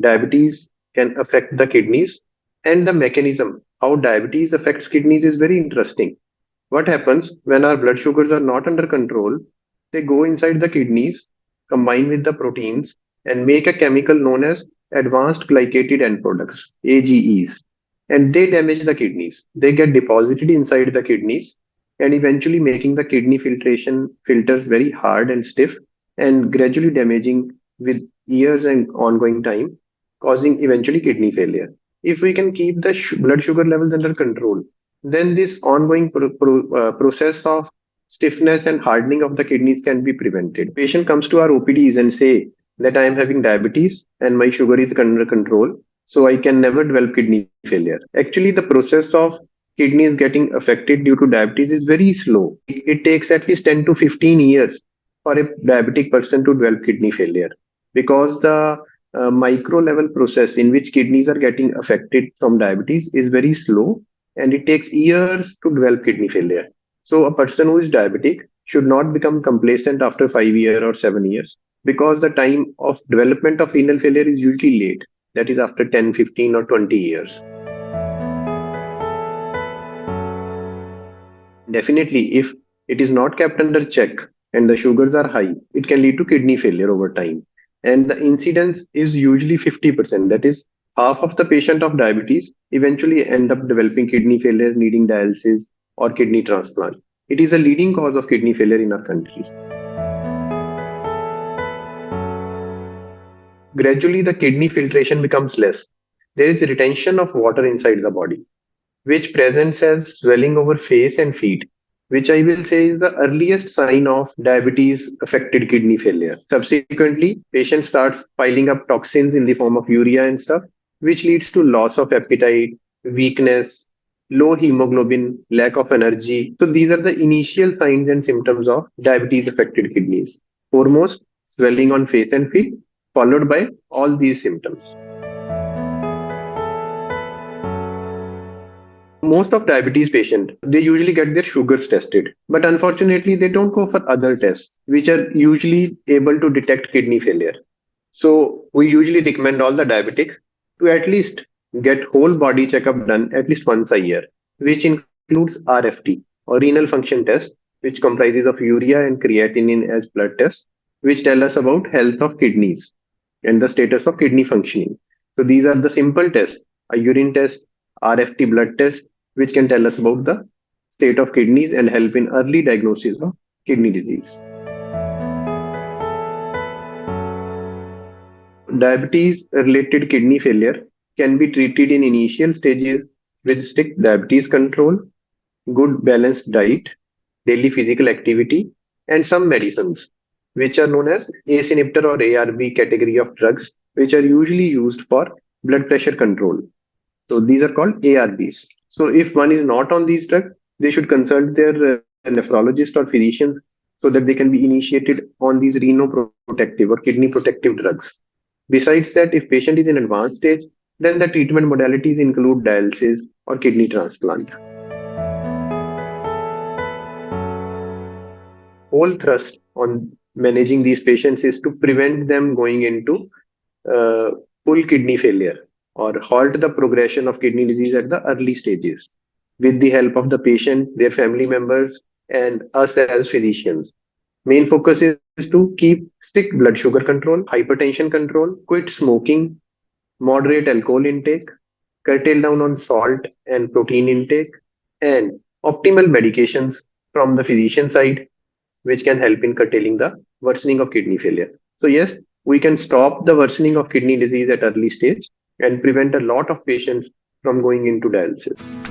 diabetes can affect the kidneys, and the mechanism how diabetes affects kidneys is very interesting. What happens when our blood sugars are not under control? They go inside the kidneys, combine with the proteins, and make a chemical known as advanced glycated end products, AGEs. And they damage the kidneys. They get deposited inside the kidneys and eventually making the kidney filtration filters very hard and stiff and gradually damaging with years and ongoing time, causing eventually kidney failure. If we can keep the blood sugar levels under control, then this ongoing process of stiffness and hardening of the kidneys can be prevented. Patient comes to our OPDs and say that I am having diabetes and my sugar is under control, so I can never develop kidney failure. Actually, the process of kidneys getting affected due to diabetes is very slow. It takes at least 10 to 15 years for a diabetic person to develop kidney failure because the micro level process in which kidneys are getting affected from diabetes is very slow and it takes years to develop kidney failure. So a person who is diabetic should not become complacent after 5 years or 7 years because the time of development of renal failure is usually late. That is after 10, 15 or 20 years. Definitely, if it is not kept under check and the sugars are high, it can lead to kidney failure over time. And the incidence is usually 50%. That is, half of the patient of diabetes eventually end up developing kidney failure, needing dialysis or kidney transplant. It is a leading cause of kidney failure in our country. Gradually, the kidney filtration becomes less. There is retention of water inside the body, which presents as swelling over face and feet, which I will say is the earliest sign of diabetes affected kidney failure. Subsequently, patient starts piling up toxins in the form of urea and stuff, which leads to loss of appetite, weakness, low hemoglobin, lack of energy. So these are the initial signs and symptoms of diabetes affected kidneys. Foremost, swelling on face and feet, followed by all these symptoms. Most of diabetes patients, they usually get their sugars tested, but unfortunately they don't go for other tests which are usually able to detect kidney failure. So we usually recommend all the diabetics to at least get whole body checkup done at least once a year, which includes RFT or renal function test, which comprises of urea and creatinine as blood tests, which tell us about health of kidneys and the status of kidney functioning. So these are the simple tests: a urine test, RFT blood test, which can tell us about the state of kidneys and help in early diagnosis of kidney disease. Diabetes related kidney failure can be treated in initial stages with strict diabetes control, good balanced diet, daily physical activity, and some medicines, which are known as ACE inhibitor or ARB category of drugs, which are usually used for blood pressure control. So these are called ARBs. So if one is not on these drugs, they should consult their nephrologist or physicians so that they can be initiated on these renoprotective or kidney protective drugs. Besides that, if patient is in advanced stage, then the treatment modalities include dialysis or kidney transplant. Whole thrust on managing these patients is to prevent them going into uh, full kidney failure or halt the progression of kidney disease at the early stages with the help of the patient, their family members, and us as physicians. Main focus is to keep strict blood sugar control, hypertension control, quit smoking, moderate alcohol intake, curtail down on salt and protein intake, and optimal medications from the physician side, which can help in curtailing the worsening of kidney failure. So, yes, we can stop the worsening of kidney disease at early stage and prevent a lot of patients from going into dialysis.